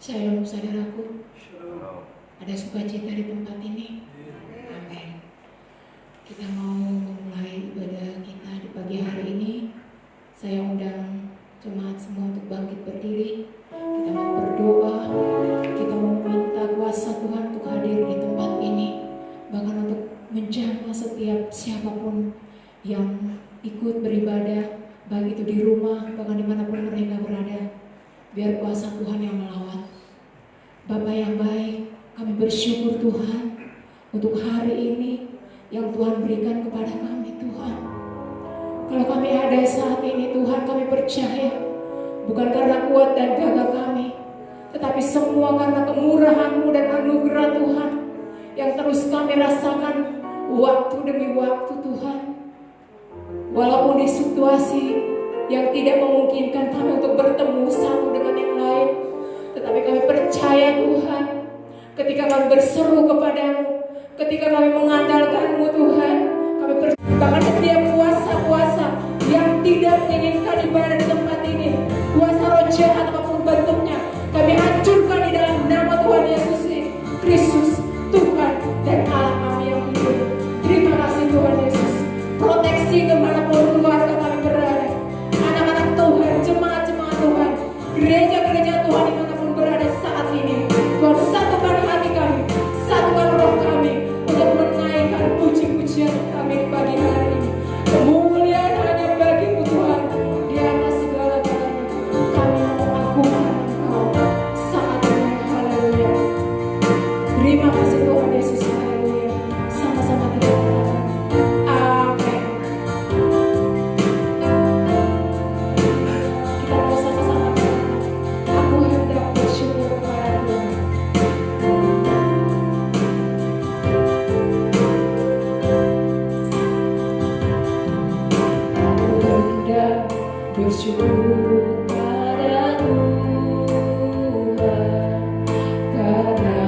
Shalom saudaraku. Ada sukacita di tempat ini. Amin. Kita mau memulai ibadah kita di pagi hari ini. Saya undang jemaat semua untuk bangkit berdiri. Kita mau berdoa. Kita mau minta kuasa Tuhan untuk hadir di tempat ini. Bahkan untuk menjamah setiap siapapun yang ikut beribadah, baik itu di rumah, bahkan dimanapun mereka berada. Biar kuasa Tuhan yang melawat. Bapa yang baik, kami bersyukur Tuhan untuk hari ini yang Tuhan berikan kepada kami Tuhan. Kalau kami ada saat ini Tuhan, kami percaya bukan karena kuat dan gagah kami, tetapi semua karena kemurahan-Mu dan anugerah Tuhan yang terus kami rasakan waktu demi waktu Tuhan. Walaupun di situasi yang tidak memungkinkan kami untuk bertemu satu dengan yang lain, tetapi kami percaya Tuhan, ketika kami berseru kepadamu, ketika kami mengandalkan-Mu Tuhan, kami percaya bahkan setiap kuasa-kuasa yang tidak menginginkan ibadah di tempat ini, kuasa roh jahat apapun bentuknya, kami hancurkan di dalam nama Tuhan Yesus Kristus, Tuhan dan Allah kami yang hidup. Terima kasih Tuhan Yesus. Proteksi kemanapun keluarga kami berada, anak-anak Tuhan, jemaat-jemaat Tuhan, gereja-gereja Tuhan dimanapun berada saat ini. Tuhan, satukan hati kami, satukan roh kami untuk menaikkan puji-pujian kami pagi hari ini. Kemuliaan hanya bagi-Mu Tuhan, di atas segala-galanya kami mengagungkan Engkau saat ini. Haleluya. Terima kasih Tuhan Yesus. Haleluya. Sama-sama kita katakan amin. Kita mau sama-sama katakan, aku hendak bersyukur kepada Tuhan. Aku hendak bersyukur pada Tuhan, karena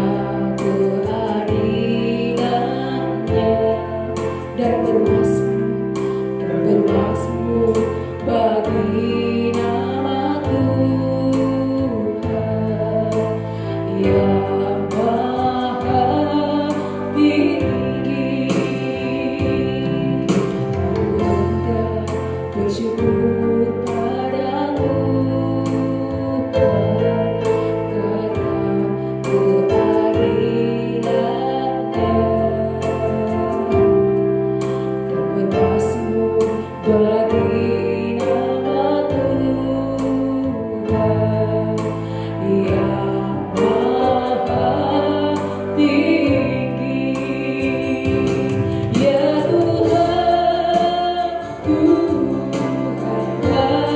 keadilan-Nya dan bermasmur bagi nama Tuhan yang maha tinggi. Aku hendak bersyukur pada Tuhan, karena keadilan-Nya dan bermasmur bagi nama Tuhan yang maha tinggi. Ya Tuhan, ku hendak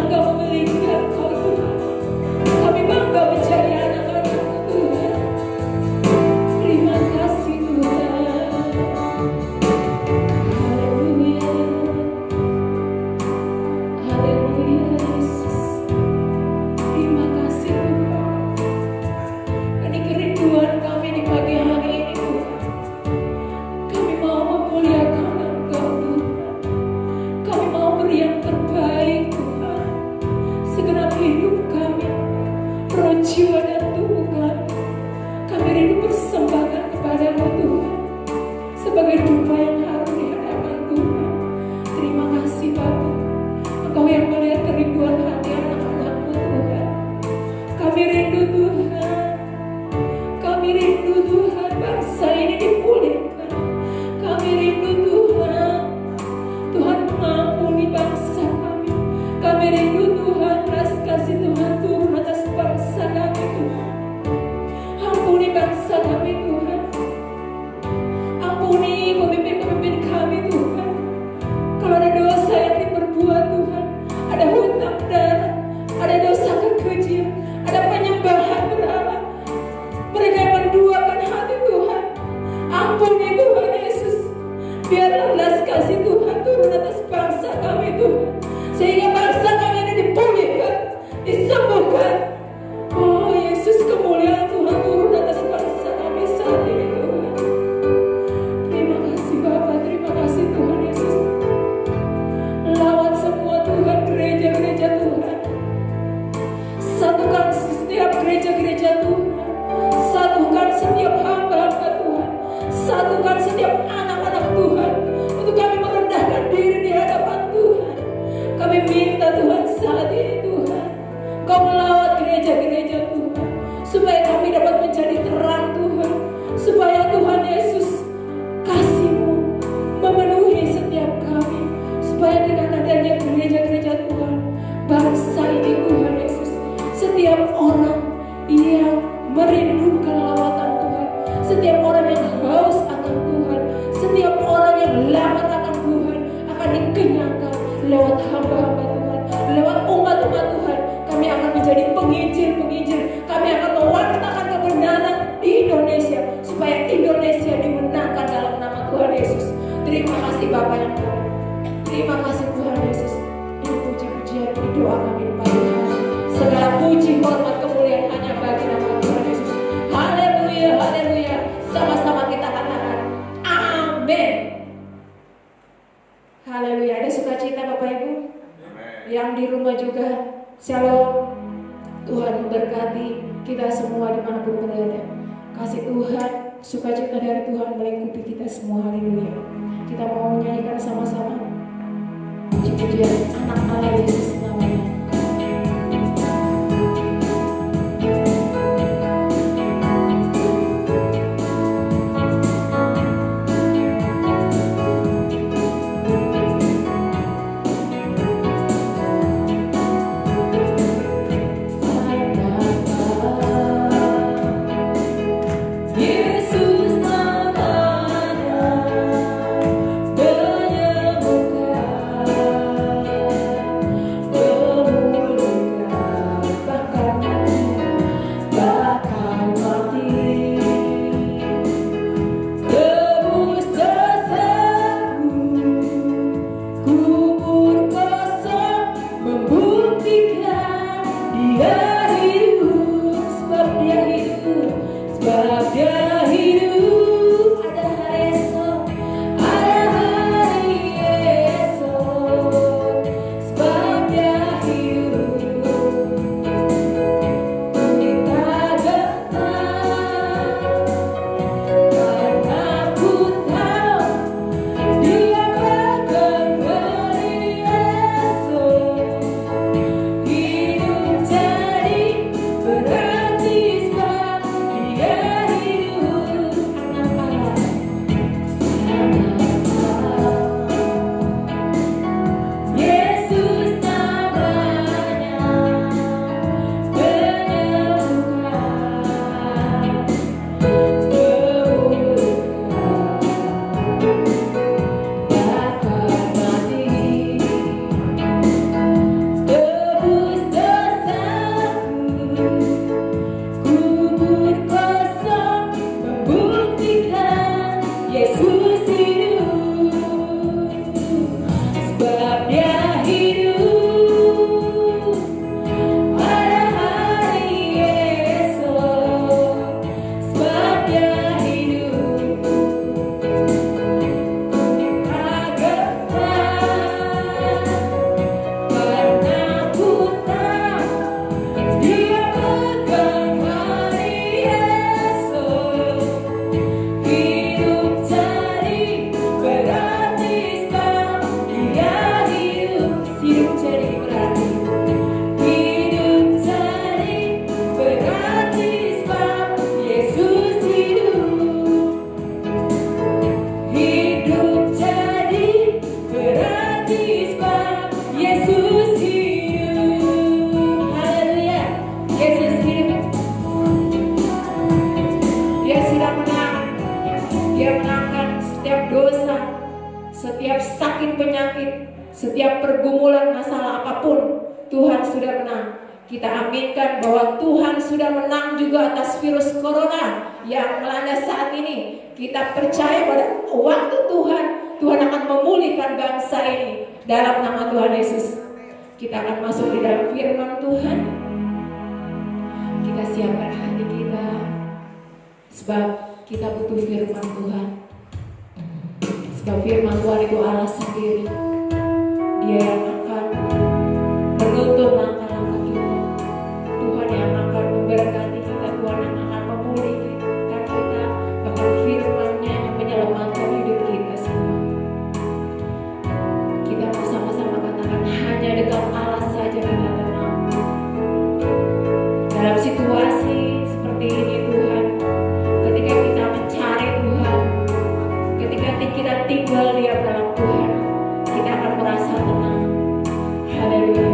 bangga memiliki Engkau Tuhan. Kami bangga menjadi anak-anak-Mu Tuhan. Terima kasih Tuhan. Haleluya. Haleluya Yesus. Terima kasih Tuhan. Ini kerinduan kami di pagi hari ini Tuhan. Kami mau memuliakan Engkau Tuhan. Kami mau beri yang terbaik Tuhan. Segenap hidup kami, roh, jiwa dan tubuh kami, kami rindu persembahkan kepada-Mu Tuhan, sebagai dupa yang harum di hadapan Tuhan. Terima kasih Bapa. Engkau yang melihat kerinduan hati anak-anak-Mu Tuhan. Kami rindu Tuhan. Kami rindu Tuhan bangsa ini dipulihkan. Kami rindu Tuhan. Tuhan ampuni bangsa kami. Kami rindu Tuhan, belas kasih Tuhan turun atas bangsa kami Tuhan. Ampuni bangsa kami Tuhan. Ampuni pemimpin-pemimpin kami Tuhan. Kalau ada dosa yang diperbuat Tuhan, ada hutang darah, ada dosa kekejian, ada penyembahan berhala, mereka yang menduakan hati Tuhan, ampuni Tuhan Yesus. Biarlah belas kasih Tuhan turun atas bangsa kami Tuhan, sehingga bangsa kami ini dipulihkan, disembuhkan. Oh Yesus, kemuliaan Tuhan turun atas bangsa kami saat ini Tuhan. Terima kasih Bapa, terima kasih Tuhan Yesus. Lawat semua Tuhan gereja-gereja Tuhan. Satukan setiap gereja-gereja Tuhan. Satukan setiap hamba-hamba Tuhan. Satukan setiap anak-anak Tuhan. Untuk kami merendahkan diri di hadapan Tuhan. Kami minta Tuhan saat ini Tuhan, Kau melawat gereja-gereja Tuhan, supaya kami dapat menjadi terang Tuhan. Supaya Tuhan Yesus, kasih-Mu memenuhi setiap kami. Supaya dengan adanya gereja-gereja Tuhan, bangsa ini Tuhan Yesus, setiap orang yang merindukan lawatan Tuhan, setiap orang yang haus akan Tuhan, setiap orang yang lapar akan Tuhan, akan dikenyangkan lewat hamba-hamba Tuhan, lewat umat-umat Tuhan. Kami akan menjadi penginjil-penginjil. Kami akan mewartakan kebenaran di Indonesia, supaya Indonesia dimenangkan dalam nama Tuhan Yesus. Terima kasih Bapa yang baik. Terima kasih Tuhan Yesus. Ini puji-pujian, ini doa kami di pagi hari. Segala puji, hormat, kemuliaan hanya bagi nama Tuhan Yesus. Haleluya, haleluya. Sama-sama kita katakan amin. Haleluya. Ada sukacita Bapak Ibu? Amen. Yang di rumah juga, shalom. Tuhan memberkati kita semua dimanapun berada. Kasih Tuhan, sukacita dari Tuhan melingkupi kita semua. Haleluya. Kita mau menyanyikan sama-sama puji-pujian anak-anak Yesus namanya. Jadi Setiap pergumulan masalah apapun, Tuhan sudah menang. Kita aminkan bahwa Tuhan sudah menang juga atas virus corona yang melanda saat ini. Kita percaya pada waktu Tuhan akan memulihkan bangsa ini. Dalam nama Tuhan Yesus, kita akan masuk di dalam firman Tuhan. Kita siapkan hati kita, sebab kita butuh firman Tuhan. Sebab firman Tuhan itu Allah sendiri. Dia yang akan menuntun langkah-langkah kita. Tuhan yang akan memberkati kita. Tuhan yang akan memulihkan kita. Bahkan firman-Nya yang menyelamatkan hidup kita semua. Kita bersama-sama katakan, hanya dekat Allah saja kita tenang. Dalam situasi seperti ini Tuhan, ketika kita mencari Tuhan, ketika kita tinggal diam dalam Tuhan, kita akan merasa tenang. Haleluya.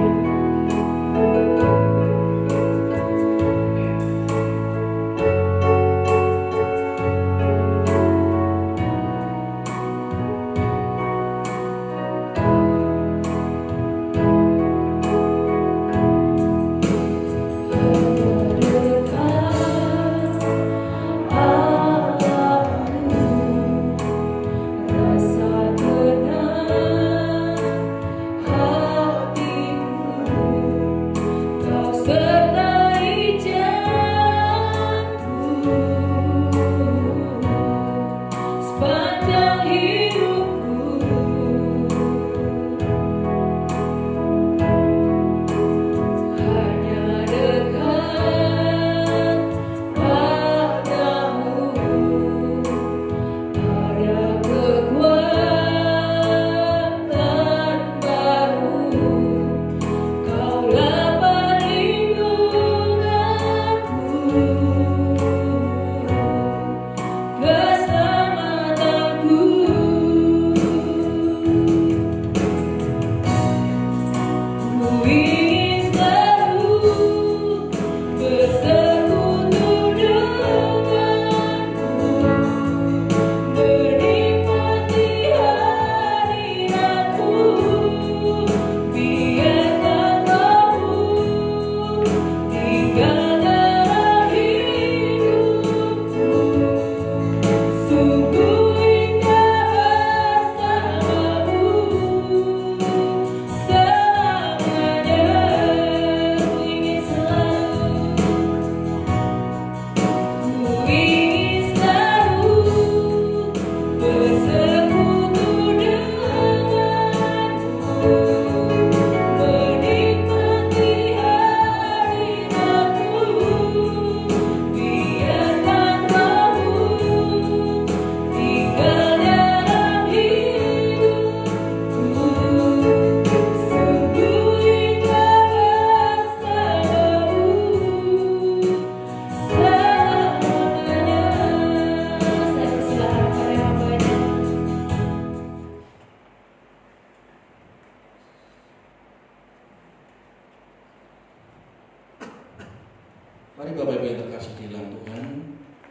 Mari Bapak Ibu yang terkasih di dalam Tuhan,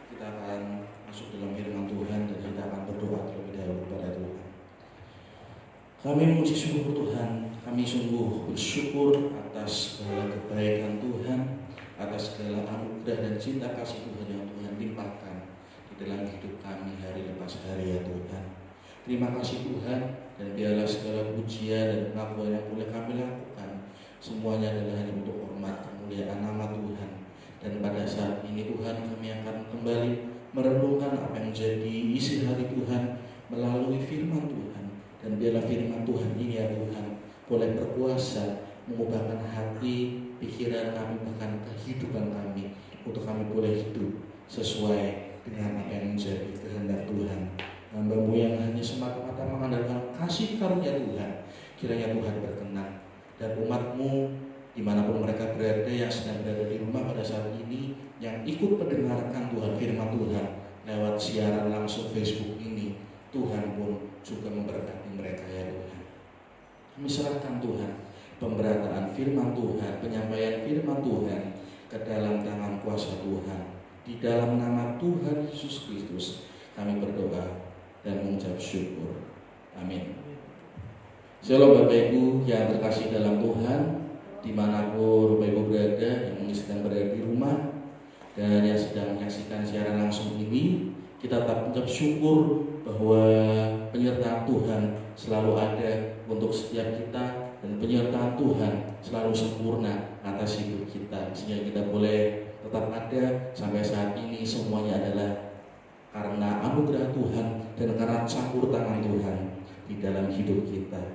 kita akan masuk dalam firman Tuhan dan kita akan berdoa terlebih dahulu kepada Tuhan. Kami memuji sungguh Tuhan, kami sungguh bersyukur atas segala kebaikan Tuhan, atas segala anugerah dan cinta kasih Tuhan yang Tuhan limpahkan di dalam hidup kami hari lepas hari ya Tuhan. Terima kasih Tuhan, dan biarlah segala pujian dan pengakuan yang boleh kami lakukan semuanya adalah hanya untuk hormat kemuliaan nama Tuhan. Dan pada saat ini Tuhan, kami akan kembali merenungkan apa yang menjadi isi hari Tuhan melalui firman Tuhan. Dan biarlah firman Tuhan ini ya Tuhan boleh berkuasa mengubahkan hati, pikiran kami, bahkan kehidupan kami, untuk kami boleh hidup sesuai dengan apa yang menjadi kehendak Tuhan. Hamba-Mu yang hanya semata-mata mengandalkan kasih karunia Tuhan, kiranya Tuhan berkenan, dan umat-Mu dimanapun mereka berada, yang sedang berada di rumah pada saat ini, yang ikut mendengarkan Tuhan firman Tuhan lewat siaran langsung Facebook ini, Tuhan pun juga memberkati mereka ya Tuhan. Kami serahkan Tuhan pemberataan firman Tuhan, penyampaian firman Tuhan ke dalam tangan kuasa Tuhan. Di dalam nama Tuhan Yesus Kristus kami berdoa dan mengucap syukur. Amin. Shalom Bapak Ibu yang terkasih dalam Tuhan, dimanapun Bapak Ibu berada, yang sedang berada di rumah dan yang sedang menyaksikan siaran langsung ini, kita tetap mengucap syukur bahwa penyertaan Tuhan selalu ada untuk setiap kita dan penyertaan Tuhan selalu sempurna atas hidup kita, sehingga kita boleh tetap ada sampai saat ini. Semuanya adalah karena anugerah Tuhan dan karena campur tangan Tuhan di dalam hidup kita.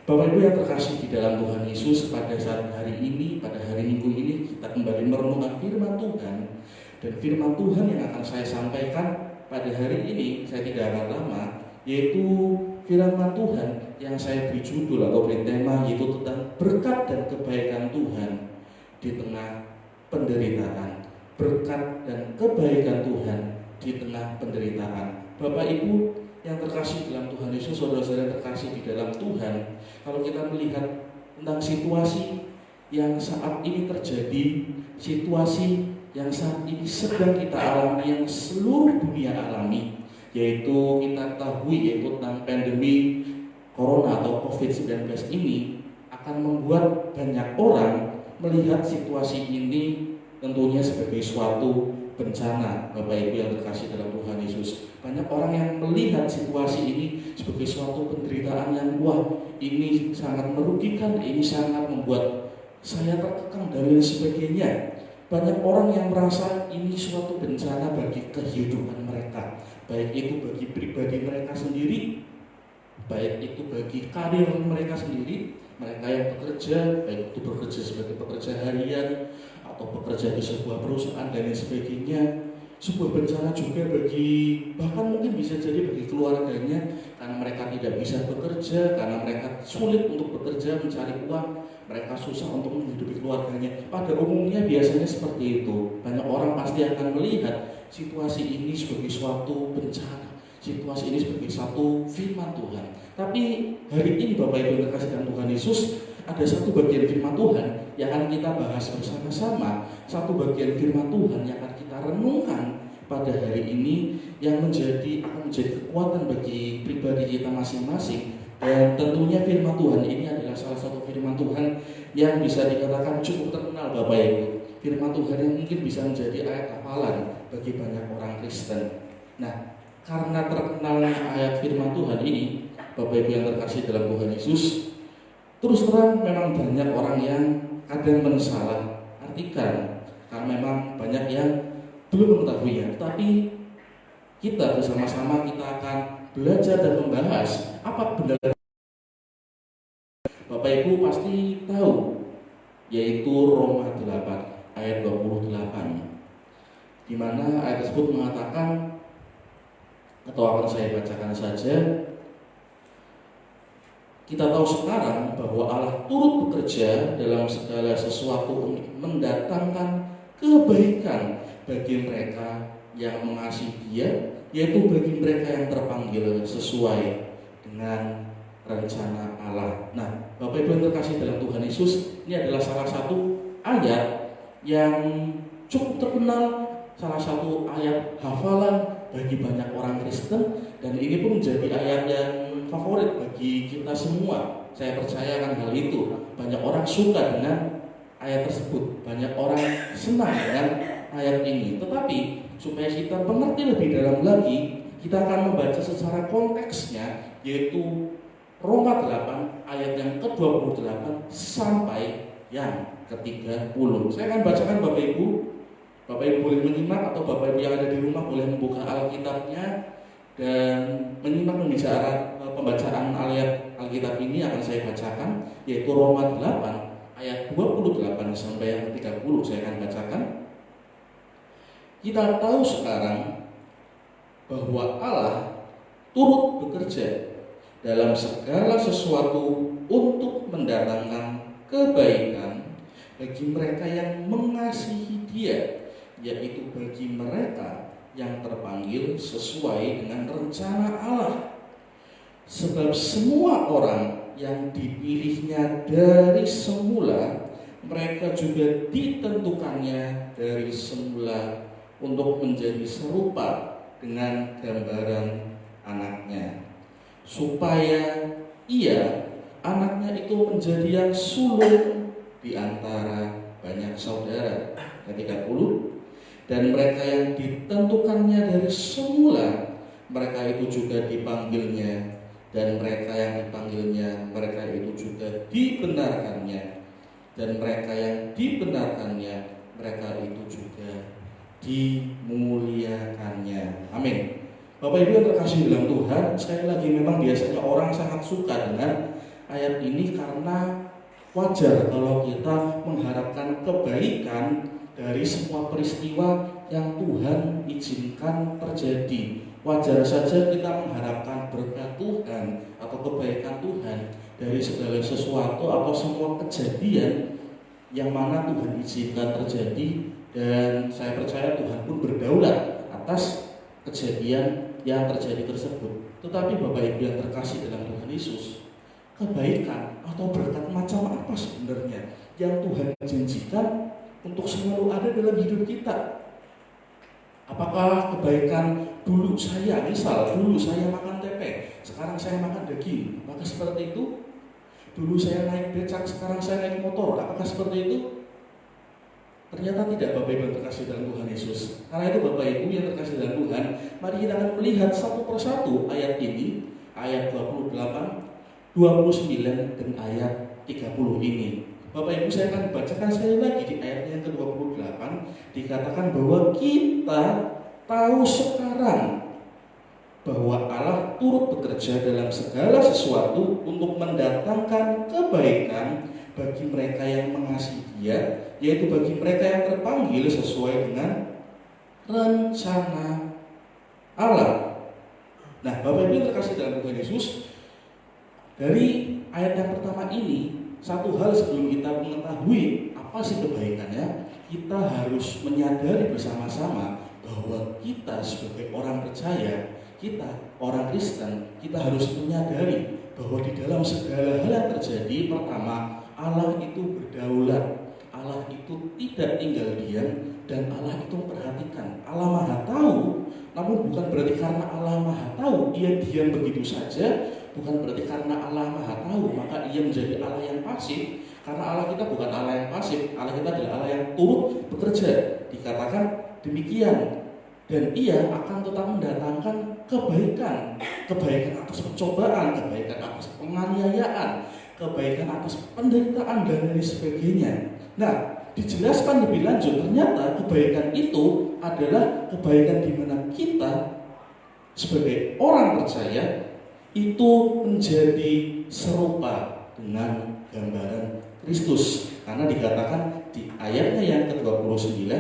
Bapak Ibu yang terkasih di dalam Tuhan Yesus, pada saat hari ini, pada hari Minggu ini, kita kembali merenungkan firman Tuhan. Dan firman Tuhan yang akan saya sampaikan pada hari ini, saya tidak akan lama, yaitu firman Tuhan yang saya beri judul atau beri tema, yaitu tentang berkat dan kebaikan Tuhan di tengah penderitaan. Berkat dan kebaikan Tuhan di tengah penderitaan. Bapak Ibu yang terkasih dalam Tuhan Yesus, saudara-saudara yang terkasih di dalam Tuhan, kalau kita melihat tentang situasi yang saat ini terjadi, situasi yang saat ini sedang kita alami, yang seluruh dunia alami, yaitu kita ketahui, yaitu tentang pandemi Corona atau COVID-19 ini, akan membuat banyak orang melihat situasi ini tentunya sebagai suatu bencana. Bapak Ibu yang terkasih dalam Tuhan Yesus, banyak orang yang melihat situasi ini sebagai suatu penderitaan yang ini sangat merugikan, ini sangat membuat saya terkekang dan lain sebagainya. Banyak orang yang merasa ini suatu bencana bagi kehidupan mereka, baik itu bagi pribadi mereka sendiri, baik itu bagi karir mereka sendiri, mereka yang bekerja, baik itu bekerja sebagai pekerja harian atau bekerja di sebuah perusahaan dan lain sebagainya. Sebuah bencana juga bagi, bahkan mungkin bisa jadi bagi keluarganya, karena mereka tidak bisa bekerja, karena mereka sulit untuk bekerja mencari uang, mereka susah untuk menghidupi keluarganya. Pada umumnya biasanya seperti itu. Banyak orang pasti akan melihat situasi ini sebagai suatu bencana, situasi ini sebagai satu firman Tuhan. Tapi hari ini Bapak Ibu yang terkasih dalam Tuhan Yesus, ada satu bagian firman Tuhan yang akan kita bahas bersama-sama. Satu bagian firman Tuhan yang akan kita renungkan pada hari ini, yang akan menjadi kekuatan bagi pribadi kita masing-masing. Dan tentunya firman Tuhan ini adalah salah satu firman Tuhan yang bisa dikatakan cukup terkenal Bapak Ibu. Firman Tuhan yang mungkin bisa menjadi ayat hafalan bagi banyak orang Kristen. Nah, karena terkenalnya ayat firman Tuhan ini, Bapak Ibu yang terkasih dalam Tuhan Yesus, terus terang memang banyak orang yang kadang mensalah artikan, karena memang banyak yang belum mengetahuinya. Tapi kita bersama-sama kita akan belajar dan membahas apa benar. Bapak Ibu pasti tahu, yaitu Roma 8 ayat 28, di mana ayat tersebut mengatakan, atau akan saya bacakan saja. Kita tahu sekarang bahwa Allah turut bekerja dalam segala sesuatu untuk mendatangkan kebaikan bagi mereka yang mengasihi Dia, yaitu bagi mereka yang terpanggil sesuai dengan rencana Allah. Nah, Bapak Ibu yang terkasih dalam Tuhan Yesus, ini adalah salah satu ayat yang cukup terkenal, salah satu ayat hafalan bagi banyak orang Kristen, dan ini pun menjadi ayat yang favorit bagi kita semua. Saya percayakan hal itu. Banyak orang suka dengan ayat tersebut, banyak orang senang dengan ayat ini. Tetapi supaya kita mengerti lebih dalam lagi, kita akan membaca secara konteksnya, yaitu Roma 8 ayat yang ke-28 sampai yang ke-30. Saya akan bacakan Bapak Ibu. Bapak Ibu boleh menyimak, atau Bapak Ibu yang ada di rumah boleh membuka Alkitabnya dan menyimak pembacaan ayat Alkitab ini akan saya bacakan, yaitu Roma 8 ayat 28 sampai yang ke-30. Saya akan bacakan. Kita tahu sekarang bahwa Allah turut bekerja dalam segala sesuatu untuk mendatangkan kebaikan bagi mereka yang mengasihi Dia, yaitu bagi mereka yang terpanggil sesuai dengan rencana Allah. Sebab semua orang yang dipilihnya dari semula, mereka juga ditentukannya dari semula untuk menjadi serupa dengan gambaran anaknya, supaya Ia anaknya itu menjadi yang sulung di antara banyak saudara. Ayat 30. Dan mereka yang ditentukannya dari semula, mereka itu juga dipanggilnya, dan mereka yang dipanggilnya, mereka itu juga dibenarkannya, dan mereka yang dibenarkannya, mereka itu juga dimuliakannya. Amin. Bapak Ibu yang terkasih dalam Tuhan, sekali lagi memang biasanya orang sangat suka dengan ayat ini karena wajar kalau kita mengharapkan kebaikan dari semua peristiwa yang Tuhan izinkan terjadi. Wajar saja kita mengharapkan berkat Tuhan atau kebaikan Tuhan dari segala sesuatu atau semua kejadian yang mana Tuhan izinkan terjadi, dan saya percaya Tuhan pun berdaulat atas kejadian yang terjadi tersebut. Tetapi Bapak Ibu yang terkasih dalam Tuhan Yesus, kebaikan atau berkat macam apa sebenarnya yang Tuhan janjikan untuk selalu ada dalam hidup kita? Apakah kebaikan dulu saya, misal dulu saya makan tempe, sekarang saya makan daging, apakah seperti itu? Dulu saya naik becak, sekarang saya naik motor, apakah seperti itu? Ternyata tidak, Bapak Ibu yang terkasih dalam Tuhan Yesus. Karena itu Bapak Ibu yang terkasih dalam Tuhan, mari kita akan melihat satu persatu ayat ini, ayat 28, 29 dan ayat 30 ini. Bapak Ibu, saya akan bacakan sekali lagi di ayat yang ke-28. Dikatakan bahwa kita tahu sekarang bahwa Allah turut bekerja dalam segala sesuatu untuk mendatangkan kebaikan bagi mereka yang mengasihi Dia, yaitu bagi mereka yang terpanggil sesuai dengan rencana Allah. Nah, Bapak Ibu yang terkasih dalam Tuhan Yesus, dari ayat yang pertama ini, satu hal sebelum kita mengetahui apa sih kebaikannya, kita harus menyadari bersama-sama bahwa kita sebagai orang percaya, kita orang Kristen, kita harus menyadari bahwa di dalam segala hal yang terjadi, pertama, Allah itu berdaulat, Allah itu tidak tinggal diam, dan Allah itu memperhatikan. Allah Maha Tahu, namun bukan berarti karena Allah Maha Tahu Dia diam begitu saja. Bukan berarti karena Allah Maha Tahu maka Ia menjadi Allah yang pasif. Karena Allah kita bukan Allah yang pasif, Allah kita adalah Allah yang turut bekerja. Dikatakan demikian, dan Ia akan tetap mendatangkan kebaikan, kebaikan atas pencobaan, kebaikan atas penganiayaan, kebaikan atas penderitaan, dan lain sebagainya. Nah, dijelaskan lebih lanjut, ternyata kebaikan itu adalah kebaikan di mana kita sebagai orang percaya itu menjadi serupa dengan gambaran Kristus. Karena dikatakan di ayatnya yang ke-29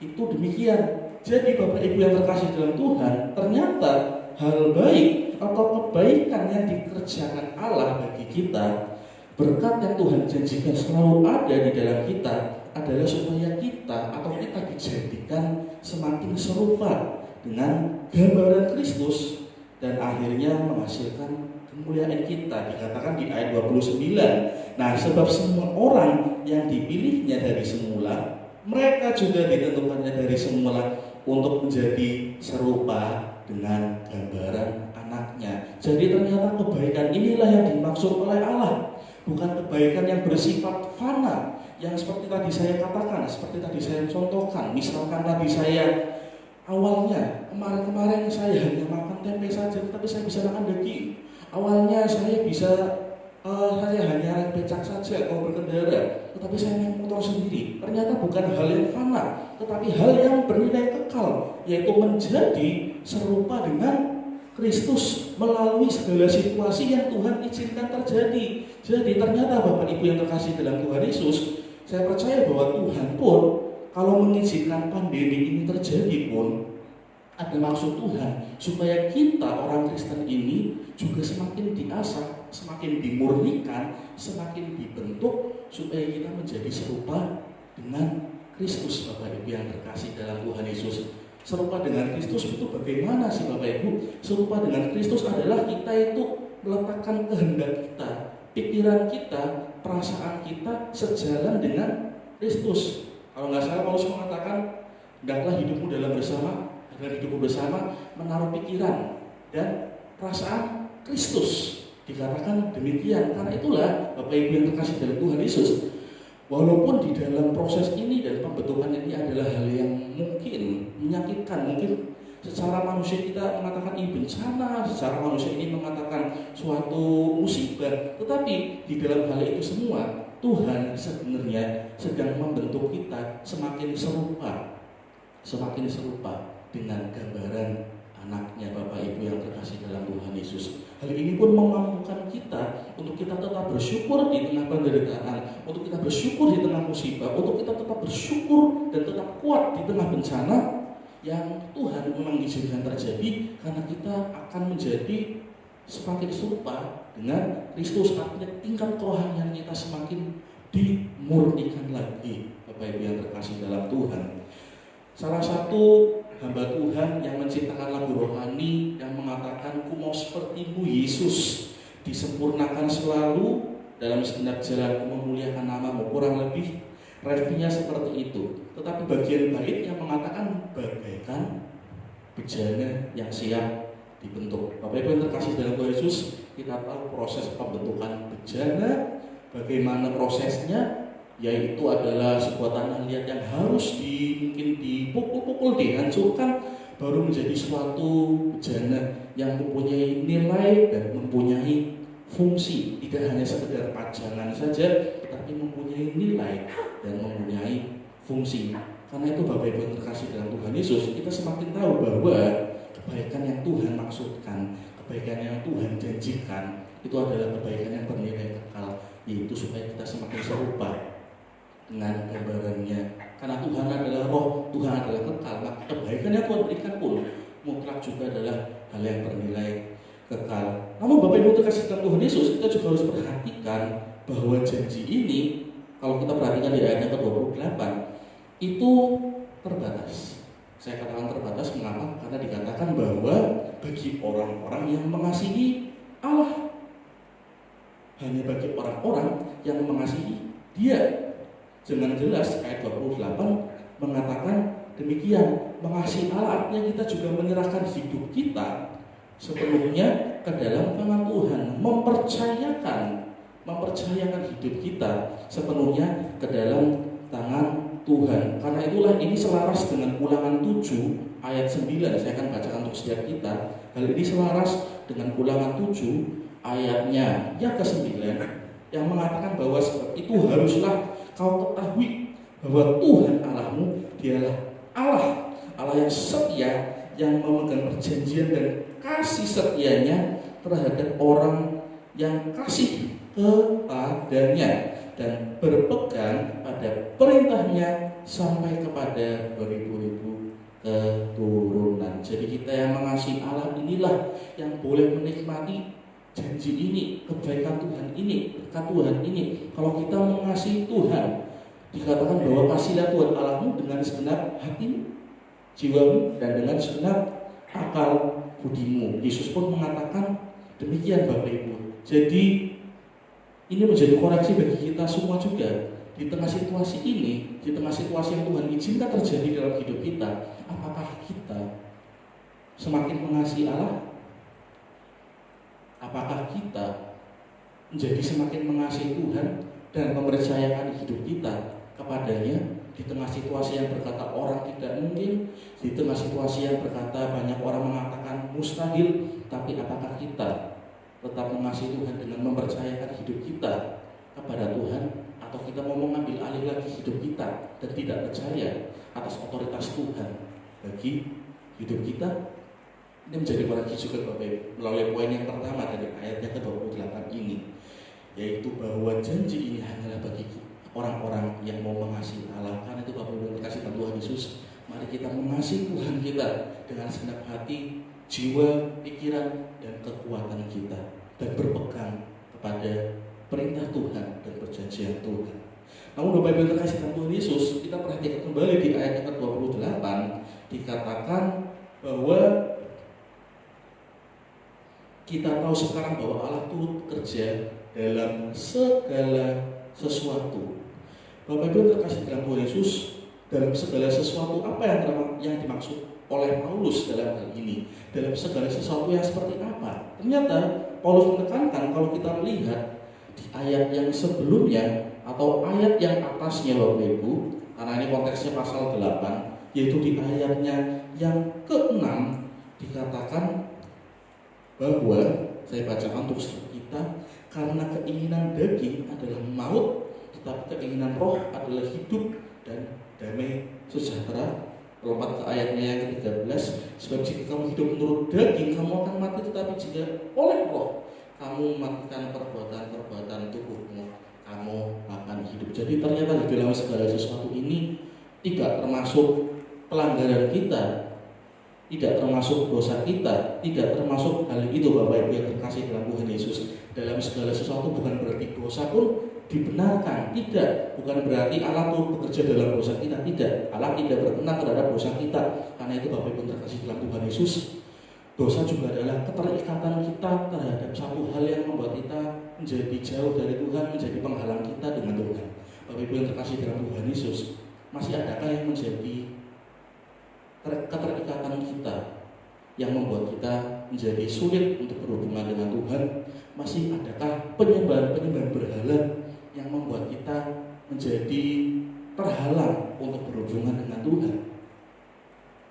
itu demikian. Jadi Bapak Ibu yang terkasih dalam Tuhan, ternyata hal baik atau kebaikan yang dikerjakan Allah bagi kita, berkat yang Tuhan janjikan selalu ada di dalam kita, adalah supaya kita atau kita dijadikan semakin serupa dengan gambaran Kristus, dan akhirnya menghasilkan kemuliaan kita. Dikatakan di ayat 29. Nah, sebab semua orang yang dipilihnya dari semula, mereka juga ditentukannya dari semula untuk menjadi serupa dengan gambaran anaknya. Jadi ternyata kebaikan inilah yang dimaksud oleh Allah. Bukan kebaikan yang bersifat fana, yang seperti tadi saya katakan, seperti tadi saya contohkan. Misalkan tadi saya awalnya, kemarin saya hanya makan tempe saja, tapi saya bisa makan daging. Awalnya saya hanya naik becak saja kalau berkendara, tetapi saya naik motor sendiri. Ternyata bukan hal yang fana, tetapi hal yang bernilai kekal, yaitu menjadi serupa dengan Kristus melalui segala situasi yang Tuhan izinkan terjadi. Jadi ternyata Bapak Ibu yang terkasih dalam Tuhan Yesus, saya percaya bahwa Tuhan pun kalau mengizinkan pandemi ini terjadi pun ada maksud Tuhan supaya kita orang Kristen ini juga semakin diasah, semakin dimurnikan, semakin dibentuk supaya kita menjadi serupa dengan Kristus. Bapak Ibu yang terkasih dalam Tuhan Yesus, serupa dengan Kristus itu bagaimana sih Bapak Ibu? Serupa dengan Kristus adalah kita itu meletakkan kehendak kita, pikiran kita, perasaan kita sejalan dengan Kristus. Kalau nggak salah Paulus mengatakan, hendaklah hidupmu dalam hidupmu bersama menaruh pikiran dan perasaan Kristus. Dikatakan demikian, karena itulah Bapak Ibu yang terkasih dalam Tuhan Yesus, walaupun di dalam proses ini dan pembentukan ini adalah hal yang mungkin menyakitkan, mungkin secara manusia kita mengatakan ini bencana, secara manusia ini mengatakan suatu musibah, tetapi di dalam hal itu semua Tuhan sebenarnya sedang membentuk kita semakin serupa dengan gambaran anaknya Bapak Ibu yang terkasih dalam Tuhan Yesus. Hal ini pun memampukan kita untuk kita tetap bersyukur di tengah penderitaan, untuk kita bersyukur di tengah musibah, untuk kita tetap bersyukur dan tetap kuat di tengah bencana yang Tuhan memang izinkan terjadi, karena kita akan menjadi semakin serupa dengan Kristus. Artinya tingkat kerohanian kita semakin dimurnikan lagi, Bapak Ibu yang terkasih dalam Tuhan. Salah satu hamba Tuhan yang menciptakan lagu rohani yang mengatakan, "Ku mau seperti-Mu Yesus, disempurnakan selalu dalam segenap jalanku memuliakan nama-Mu." Kurang lebih refnya seperti itu. Tetapi bagian bait yang mengatakan bagaikan bejana yang siap dibentuk. Bapak Ibu yang terkasih dalam Tuhan Yesus, kita tahu proses pembentukan bejana, bagaimana prosesnya, yaitu adalah sebuah tanah liat yang harus mungkin dipukul-pukul, dihancurkan, baru menjadi suatu bejana yang mempunyai nilai dan mempunyai fungsi, tidak hanya sekedar pajangan saja, tetapi mempunyai nilai dan mempunyai fungsi. Karena itu Bapak Ibu yang terkasih dalam Tuhan Yesus, kita semakin tahu bahwa kebaikan yang Tuhan maksudkan, kebaikan yang Tuhan janjikan, itu adalah kebaikan yang bernilai kekal, yaitu supaya kita semakin serupa dengan gambarannya. Karena Tuhan adalah roh, Tuhan adalah kekal, maka kebaikan yang Tuhan berikan pun mutlak juga adalah hal yang bernilai kekal. Namun Bapak Ibu terkasih dalam Tuhan Yesus, kita juga harus perhatikan bahwa janji ini, kalau kita perhatikan di ayatnya ke-28, itu terbatas. Saya katakan terbatas, mengapa? Karena dikatakan bahwa bagi orang-orang yang mengasihi Allah, hanya bagi orang-orang yang mengasihi Dia. Dengan jelas ayat 28 mengatakan demikian, mengasihi Allah artinya kita juga menyerahkan hidup kita sepenuhnya ke dalam tangan Tuhan, mempercayakan hidup kita sepenuhnya ke dalam tangan Tuhan. Karena itulah ini selaras dengan Ulangan 7 ayat 9. Saya akan bacakan untuk setiap kita. Hal ini selaras dengan Ulangan 7 ayatnya yang ke-9 yang mengatakan bahwa sebab itu haruslah kau ketahui bahwa Tuhan Allahmu dialah Allah yang setia, yang memegang perjanjian dan kasih setianya terhadap orang yang kasih kepadanya dan berpegang pada perintahnya sampai kepada beribu-ribu keturunan. Jadi kita yang mengasihi Allah inilah yang boleh menikmati janji ini, kebaikan Tuhan ini, berkat Tuhan ini. Kalau kita mengasihi Tuhan, dikatakan bahwa kasihlah Tuhan Allahmu dengan segenap hatimu, jiwamu, dan dengan segenap akal budimu. Yesus pun mengatakan demikian Bapak Ibu. Jadi ini menjadi koreksi bagi kita semua juga. Di tengah situasi ini, di tengah situasi yang Tuhan izinkan terjadi dalam hidup kita, apakah kita semakin mengasihi Allah? Apakah kita menjadi semakin mengasihi Tuhan dan mempercayakan hidup kita kepadanya di tengah situasi yang berkata orang tidak mungkin, di tengah situasi yang berkata banyak orang mengatakan mustahil, tapi apakah kita tetap mengasihi Tuhan dengan mempercayakan hidup kita kepada Tuhan, atau kita mau mengambil alih lagi hidup kita dan tidak percaya atas otoritas Tuhan bagi hidup kita? Ini menjadi koreksi juga Bapak Ibu melalui poin yang pertama dari ayatnya ke-28 ini, yaitu bahwa janji ini hanyalah bagi orang-orang yang mau mengasihi Allah. Karena itu Bapak Ibu dikasih Tuhan Yesus, mari kita mengasihi Tuhan kita dengan segenap hati, jiwa, pikiran, dan kekuatan kita, dan berpegang kepada perintah Tuhan dan perjanjian Tuhan. Namun Bapak Ibu terkasih Tuhan Yesus, kita perhatikan kembali di ayat ke-28 dikatakan bahwa kita tahu sekarang bahwa Allah turut bekerja dalam segala sesuatu. Bapak Ibu terkasih dalam Tuhan Yesus, dalam segala sesuatu apa yang dimaksud oleh Paulus dalam hal ini? Dalam segala sesuatu yang seperti apa? Ternyata Paulus menekankan kalau kita melihat di ayat yang sebelumnya atau ayat yang atasnya Bapak Ibu, karena ini konteksnya pasal 8, yaitu di ayatnya yang ke-6 dikatakan bahwa, saya bacakan untuk kita, karena keinginan daging adalah maut, tetapi keinginan roh adalah hidup dan damai sejahtera. Lompat ke ayatnya yang ke-13, sebab jika kamu hidup menurut daging, kamu akan mati, tetapi jika oleh roh kamu mematikan perbuatan-perbuatan tubuhmu, kamu akan hidup. Jadi ternyata di dalam segala sesuatu ini tidak termasuk pelanggaran kita, tidak termasuk dosa kita, tidak termasuk hal itu Bapak Ibu yang terkasih dalam Tuhan Yesus. Dalam segala sesuatu bukan berarti dosa pun dibenarkan, tidak. Bukan berarti Allah turut bekerja dalam dosa kita, tidak. Allah tidak berkenan terhadap dosa kita. Karena itu Bapak Ibu terkasih dalam Tuhan Yesus, dosa juga adalah keterikatan kita terhadap satu hal yang membuat kita menjadi jauh dari Tuhan, menjadi penghalang kita dengan Tuhan. Bapak Ibu yang terkasih dalam Tuhan Yesus, masih adakah yang menjadi keterikatan kita yang membuat kita menjadi sulit untuk berhubungan dengan Tuhan? Masih adakah penyembahan-penyembahan berhala yang membuat kita menjadi terhalang untuk berhubungan dengan Tuhan?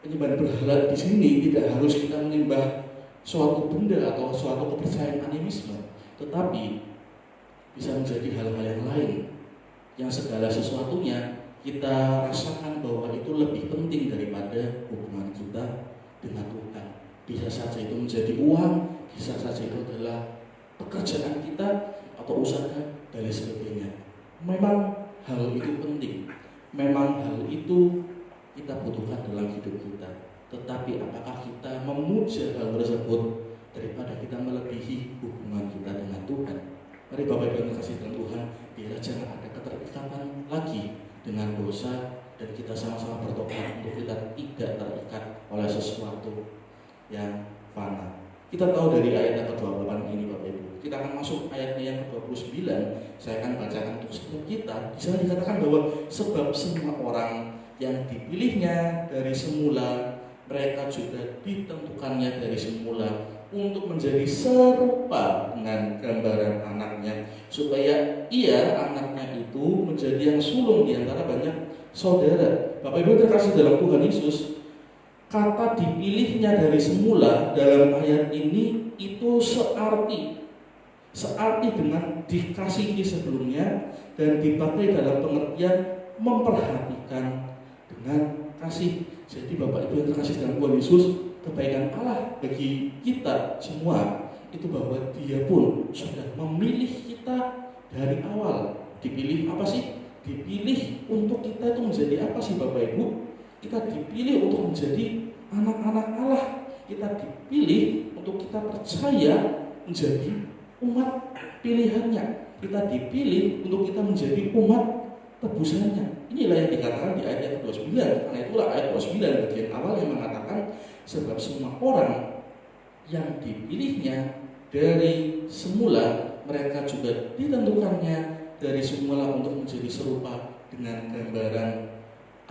Penyembahan berhala di sini tidak harus kita menyembah suatu benda atau suatu kepercayaan animisme, tetapi bisa menjadi hal-hal yang lain yang segala sesuatunya kita rasakan bahwa itu lebih penting daripada hubungan kita dengan Tuhan. Bisa saja itu menjadi uang, bisa saja itu adalah pekerjaan kita atau usaha dan lain sebagainya. Memang hal itu penting, memang hal itu kita butuhkan dalam hidup kita. Tetapi apakah kita memuja hal tersebut daripada kita melebihi hubungan kita dengan Tuhan? Mari Bapak Ibu yang kasih dalam Tuhan, biarlah jangan ada keterikatan lagi dengan dosa, dan kita sama-sama bertobat untuk kita tidak terikat oleh sesuatu yang fana. Kita tahu dari ayat yang ke-28 ini Bapak Ibu. Kita akan masuk ayatnya yang ke-29. Saya akan bacakan untuk setiap kita. Di sana dikatakan bahwa sebab semua orang yang dipilihnya dari semula, mereka juga ditentukannya dari semula untuk menjadi serupa dengan gambaran anaknya, supaya ia, anaknya itu, menjadi yang sulung di antara banyak saudara. Bapak Ibu terkasih dalam Tuhan Yesus, kata dipilihnya dari semula dalam ayat ini itu searti dengan dikasihi sebelumnya, dan dipakai dalam pengertian memperhatikan dengan kasih. Jadi Bapak Ibu yang terkasih dalam Tuhan Yesus, kebaikan Allah bagi kita semua itu bahwa Dia pun sudah memilih kita dari awal. Dipilih apa sih? Dipilih untuk kita itu menjadi apa sih Bapak Ibu? Kita dipilih untuk menjadi anak-anak Allah. Kita dipilih untuk kita percaya menjadi umat pilihannya. Kita dipilih untuk kita menjadi umat tebusannya. Inilah yang dikatakan di ayat 29. Karena itulah ayat 29 bagian awal yang mengatakan sebab semua orang yang dipilihnya dari semula, mereka juga ditentukannya dari semula untuk menjadi serupa dengan gambaran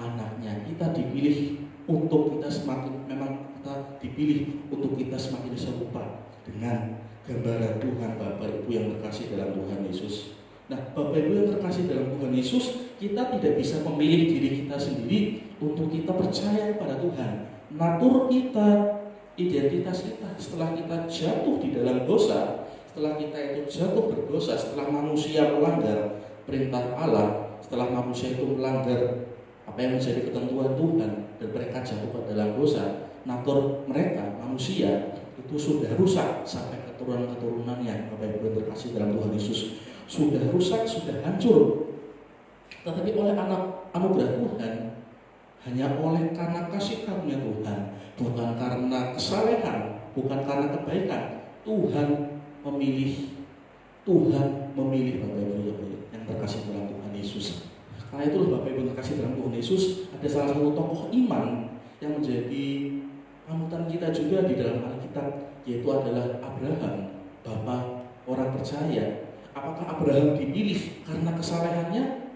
anaknya. Kita dipilih untuk kita semakin, memang kita dipilih untuk kita semakin serupa dengan gambaran Tuhan. Bapak Ibu yang terkasih dalam Tuhan Yesus. Nah, Bapak Ibu yang terkasih dalam Tuhan Yesus, kita tidak bisa memilih diri kita sendiri untuk kita percaya kepada Tuhan. Natur kita, identitas kita, setelah kita jatuh di dalam dosa, setelah kita itu jatuh berdosa, setelah manusia melanggar perintah Allah, setelah manusia itu melanggar apa yang menjadi ketentuan Tuhan, dan mereka jatuh ke dalam dosa, natur mereka, manusia, itu sudah rusak sampai keturunan-keturunannya. Bapak Ibu yang terkasih dalam Tuhan Yesus, sudah rusak, sudah hancur. Tetapi oleh anugerah Tuhan, hanya oleh karena kasih karunia Tuhan, bukan karena kesalehan, bukan karena kebaikan, Tuhan memilih Bapak Ibu yang terkasih dalam Tuhan Yesus. Karena itulah Bapak Ibu yang terkasih dalam Tuhan Yesus, ada salah satu tokoh iman yang menjadi panutan kita juga di dalam Alkitab, yaitu adalah Abraham, Bapak orang percaya. Apakah Abraham dipilih karena kesalehannya?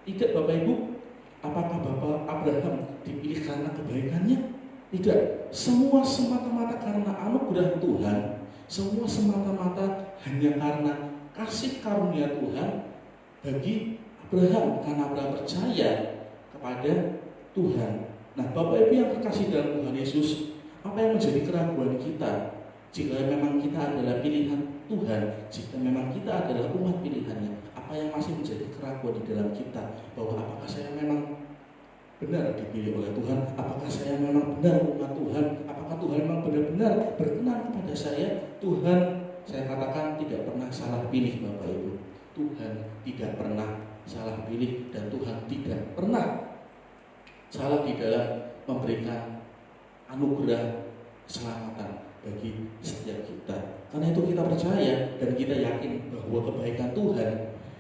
Tidak Bapak Ibu. Apakah Bapak Abraham dipilih karena kebaikannya? Tidak. Semua semata-mata karena anugerah Tuhan Semua semata-mata hanya karena kasih karunia Tuhan bagi Abraham, karena Abraham percaya kepada Tuhan. Nah, Bapak Ibu yang terkasih dalam Tuhan Yesus, apa yang menjadi keraguan kita jika memang kita adalah pilihan Tuhan, jika memang kita adalah umat pilihannya? Apa yang masih menjadi keraguan di dalam kita, bahwa apakah saya memang benar dipilih oleh Tuhan, apakah saya memang benar umat Tuhan, apakah Tuhan memang benar-benar berkenan kepada saya? Tuhan, saya katakan, tidak pernah salah pilih Bapak Ibu. Tuhan tidak pernah salah pilih, dan Tuhan tidak pernah salah di dalam memberikan anugerah keselamatan bagi setiap kita. Karena itu kita percaya dan kita yakin bahwa kebaikan Tuhan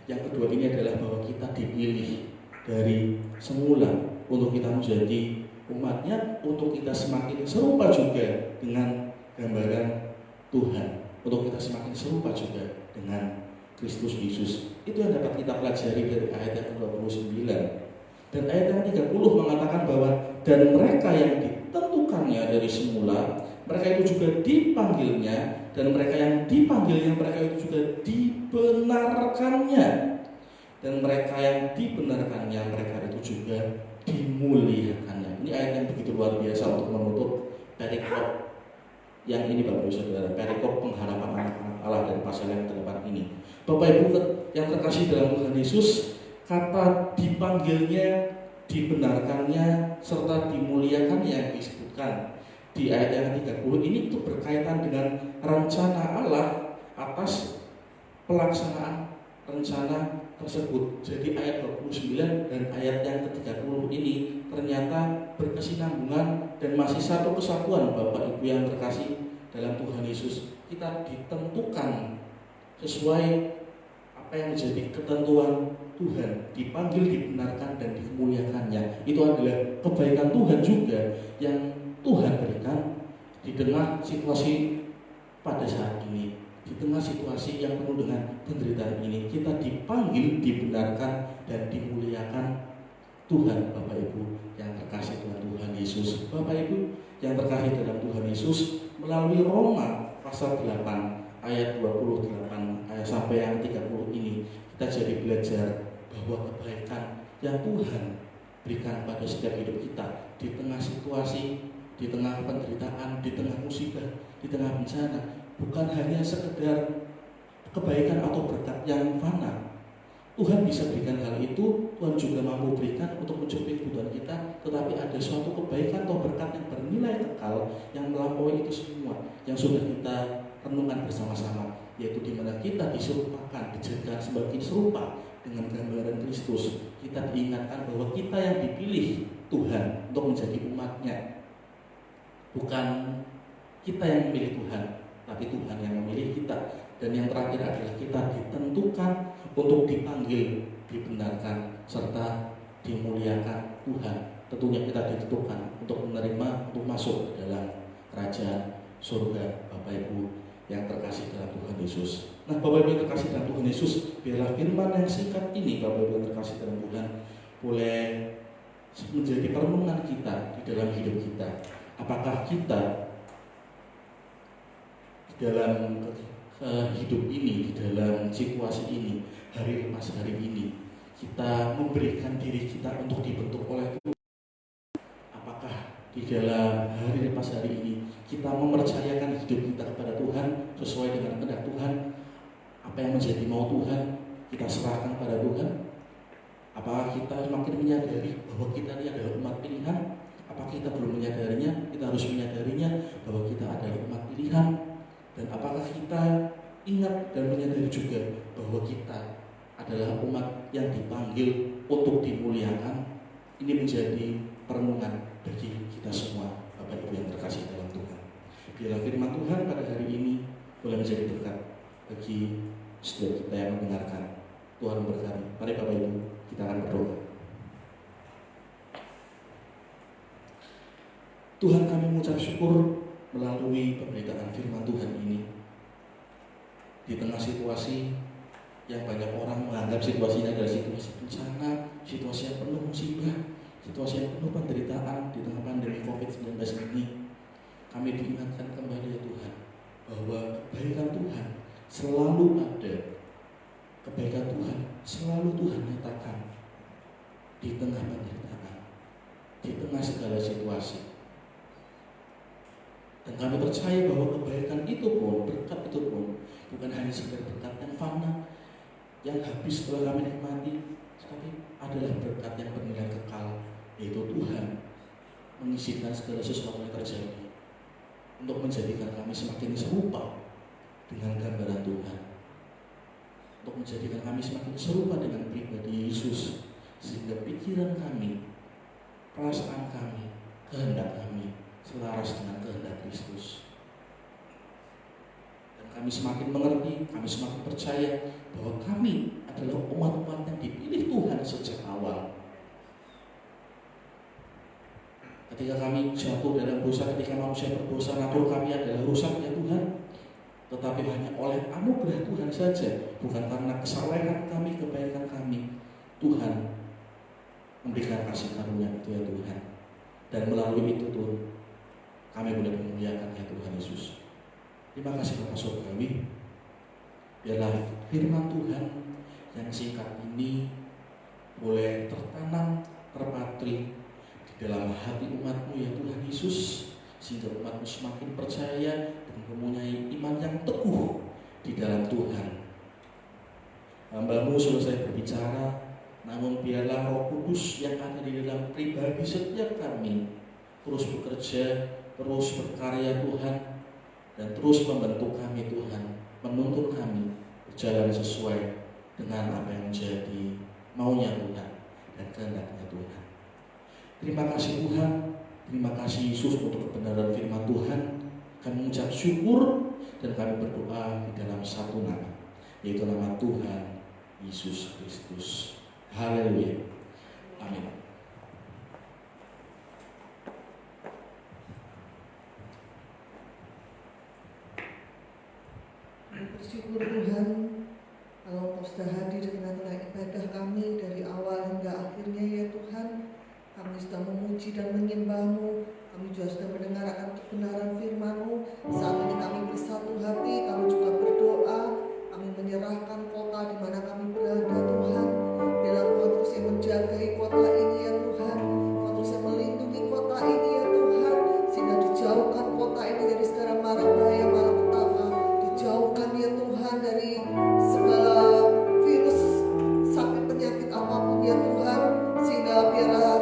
yang kedua ini adalah bahwa kita dipilih dari semula untuk kita menjadi umatnya, untuk kita semakin serupa juga dengan gambaran Tuhan, untuk kita semakin serupa juga dengan Kristus Yesus. Itu yang dapat kita pelajari dari ayat yang ke-29. Dan ayat yang 30 mengatakan bahwa dan mereka yang ditentukannya dari semula, mereka itu juga dipanggilnya, dan mereka yang dipanggilnya, mereka itu juga dibenarkannya, dan mereka yang dibenarkannya, mereka itu juga dimuliakannya. Ini ayat yang begitu luar biasa untuk menutup perikop yang ini, Bapak Ibu Saudara, perikop pengharapan anak-anak Allah dari pasal yang 8 ini. Bapak Ibu yang terkasih dalam Tuhan Yesus, kata dipanggilnya, dibenarkannya, serta dimuliakannya yang disebutkan di ayat yang 30 ini itu berkaitan dengan rencana Allah atas pelaksanaan rencana tersebut. Jadi ayat 29 dan ayat yang ke-30 ini ternyata berkesinambungan dan masih satu kesatuan, Bapak Ibu yang terkasih dalam Tuhan Yesus. Kita ditentukan sesuai apa yang menjadi ketentuan Tuhan, dipanggil, dibenarkan, dan dimuliakannya. Itu adalah kebaikan Tuhan juga yang Tuhan berikan di tengah situasi pada saat ini, di tengah situasi yang penuh dengan penderitaan ini. Kita dipanggil, dibenarkan, dan dimuliakan Tuhan, Bapak Ibu yang terkasih dalam Tuhan Yesus. Bapak Ibu yang terkasih dalam Tuhan Yesus, melalui Roma pasal 8 ayat 28 ayat sampai yang 30 ini, kita jadi belajar bahwa kebaikan yang Tuhan berikan pada setiap hidup kita di tengah situasi, di tengah penderitaan, di tengah musibah, di tengah bencana, bukan hanya sekedar kebaikan atau berkat yang fana. Tuhan bisa berikan hal itu, Tuhan juga mampu berikan untuk mencukupi kebutuhan kita, tetapi ada suatu kebaikan atau berkat yang bernilai kekal yang melampaui itu semua, yang sudah kita renungkan bersama-sama, yaitu di mana kita diserupakan, dijadikan sebagai serupa dengan gambaran Kristus. Kita diingatkan bahwa kita yang dipilih Tuhan untuk menjadi umatnya. Bukan kita yang memilih Tuhan, tapi Tuhan yang memilih kita. Dan yang terakhir adalah kita ditentukan untuk dipanggil, dibenarkan, serta dimuliakan Tuhan. Tentunya kita ditentukan untuk menerima, untuk masuk ke dalam kerajaan surga, Bapak Ibu yang terkasih dalam Tuhan Yesus. Nah, Bapak Ibu yang terkasih dalam Tuhan Yesus, biarlah firman yang singkat ini, Bapak Ibu yang terkasih dalam Tuhan, boleh menjadi perenungan kita di dalam hidup kita. Apakah kita di dalam hidup ini, di dalam situasi ini, hari lepas hari ini, kita memberikan diri kita untuk dibentuk oleh Tuhan? Apakah di dalam hari lepas hari ini kita mempercayakan hidup kita kepada Tuhan sesuai dengan kehendak Tuhan? Apa yang menjadi mau Tuhan kita serahkan pada Tuhan? Apakah kita semakin menyadari bahwa kita ini adalah umat pilihan? Apakah kita belum menyadarinya? Kita harus menyadarinya bahwa kita adalah umat pilihan. Dan apakah kita ingat dan menyadari juga bahwa kita adalah umat yang dipanggil untuk dimuliakan? Ini menjadi perenungan bagi kita semua, Bapak Ibu yang terkasih dalam Tuhan. Biarlah firman Tuhan pada hari ini boleh menjadi berkat bagi setiap kita yang mendengarkan. Tuhan memberkati. Mari Bapak Ibu, kita akan berdoa. Tuhan, kami mengucap syukur melalui pemberitaan firman Tuhan ini. Di tengah situasi yang banyak orang menganggap situasinya adalah situasi bencana, situasi yang penuh musibah, situasi yang penuh penderitaan di tengah pandemi COVID-19 ini, kami diingatkan kembali ya Tuhan, bahwa kebaikan Tuhan selalu ada. Kebaikan Tuhan selalu Tuhan nyatakan di tengah penderitaan, di tengah segala situasi. Dan kami percaya bahwa kebaikan itu pun, berkat itu pun bukan hanya sekedar berkat yang fana, yang habis setelah kami nikmati, tetapi adalah berkat yang bernilai kekal, yaitu Tuhan mengisikan segala sesuatu yang terjadi untuk menjadikan kami semakin serupa dengan gambaran Tuhan, untuk menjadikan kami semakin serupa dengan pribadi Yesus, sehingga pikiran kami, perasaan kami, kehendak kami selaras dengan kehendak Kristus. Dan kami semakin mengerti, kami semakin percaya bahwa kami adalah umat-umat yang dipilih Tuhan sejak awal. Ketika kami jatuh dalam dosa, ketika manusia berdosa, natur kami adalah rusak ya Tuhan, tetapi hanya oleh anugerah Tuhan saja, bukan karena kesalehan kami, kebaikan kami, Tuhan memberikan kasih karunia itu ya Tuhan. Dan melalui itu Tuhan, kami boleh memuliakan ya Tuhan Yesus. Terima kasih Bapak Surgawi. Biarlah firman Tuhan yang singkat ini boleh tertanam, terpatri di dalam hati umat-Mu ya Tuhan Yesus, sehingga umat-Mu semakin percaya dan mempunyai iman yang teguh di dalam Tuhan. Hamba-Mu selesai berbicara, namun biarlah Roh Kudus yang ada di dalam pribadi setiap kami terus bekerja, terus berkarya Tuhan, dan terus membentuk kami Tuhan, menuntun kami berjalan sesuai dengan apa yang menjadi maunya Tuhan dan kehendaknya Tuhan. Terima kasih Tuhan, terima kasih Yesus untuk kebenaran firman Tuhan. Kami mengucap syukur dan kami berdoa di dalam satu nama, yaitu nama Tuhan Yesus Kristus. Haleluya. Amin. Bersyukur Tuhan kalau Engkau sudah hadir di tengah-tengah ibadah kami dari awal hingga akhirnya ya Tuhan. Kami sudah memuji dan menyembah-Mu, kami juga sudah mendengar akan kebenaran firman-Mu. Saat ini kami bersatu hati, kami juga berdoa, kami menyerahkan kota di mana kami berada Tuhan. Biarlah Engkau terus yang menjagai kota ini ya Tuhan, Engkau terus yang melindungi kota ini ya Tuhan, sehingga dijauhkan kota ini dari segala mara bahaya, malapetaka, dijauhkan ya Tuhan dari segala virus, sakit, penyakit apapun ya Tuhan, sehingga biarlah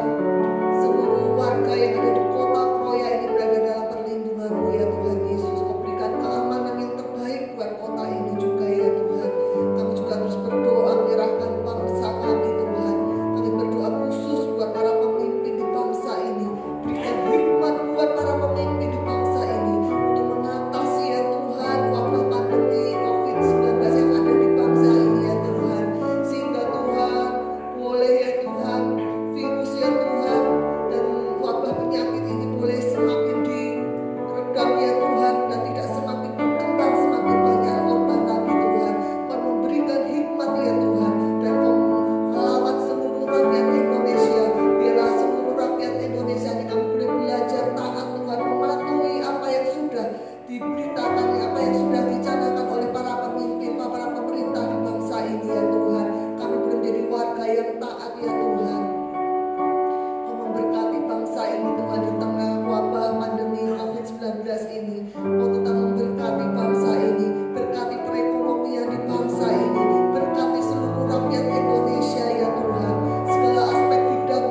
seluruh warga yang ada di kota Kroya ini berada dalam perlindungan-Mu ya Tuhan Yesus. Kau berikan keamanan yang terbaik buat kota ini juga ya Tuhan. Kami juga terus berdoa menyerahkan bangsa kami Tuhan. Kami berdoa khusus buat para pemimpin di bangsa ini. Berikan hikmat buat para pemimpin di bangsa ini untuk mengatasi ya Tuhan wabah pandemi COVID-19 yang ada di bangsa ini ya Tuhan. Sehingga Tuhan boleh ya Tuhan virus ya Tuhan dan wabah penyakit ini boleh semakin diredam ya Tuhan, dan tidak semakin berkembang, semakin banyak korban lagi Tuhan. Kau memberikan hikmat ya Tuhan, dan Kau melawat seluruh rakyat Indonesia. Biarlah seluruh rakyat Indonesia ini kami boleh belajar taat Tuhan, mematuhi apa yang sudah diberitakan, apa yang sudah dicanangkan oleh para pemimpin, para pemerintah di bangsa ini ya Tuhan. Kami boleh menjadi warga yang taat ya Tuhan. Kau memberkati bangsa ini Tuhan di tengah wabah pandemi COVID-19 ini. Kau tetap memberkati bangsa ini, berkati perekonomian di bangsa ini, berkati seluruh rakyat Indonesia ya Tuhan. Segala aspek bidang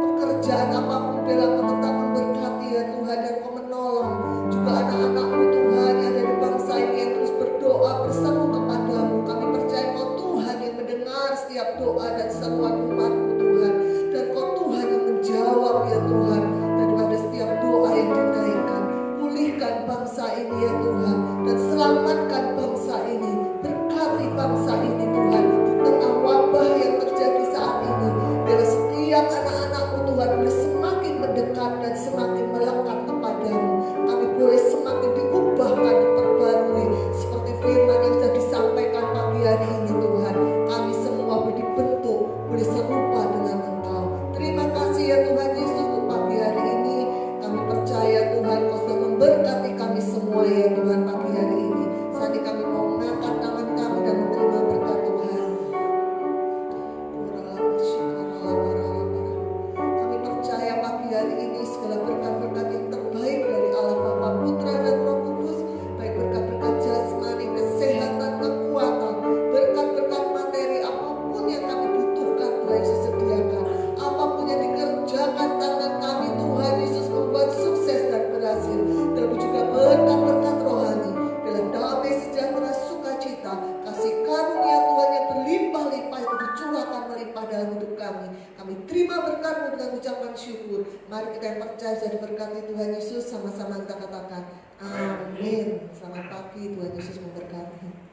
pekerjaan apapun biarlah Kau tetap memberkati ya Tuhan, dan Kau menolong juga anak-anak-Mu Tuhan yang ada di bangsa ini yang terus berdoa berseru kepadamu. Kami percaya Kau Tuhan yang mendengar setiap doa dan seruan umat-Mu Tuhan, dan Kau Tuhan yang menjawab ya Tuhan daripada setiap doa yang dinaikkan. Pulihkan bangsa ini ya Tuhan, dan selamatkan bangsa ini, berkati bangsa ini Tuhan di tengah wabah yang terjadi saat ini. Biar setiap anak-anak-Mu Tuhan boleh semakin mendekat bersyukur. Mari kita yang percaya sudah diberkati Tuhan Yesus, sama-sama kita katakan amin. Selamat pagi, Tuhan Yesus memberkati.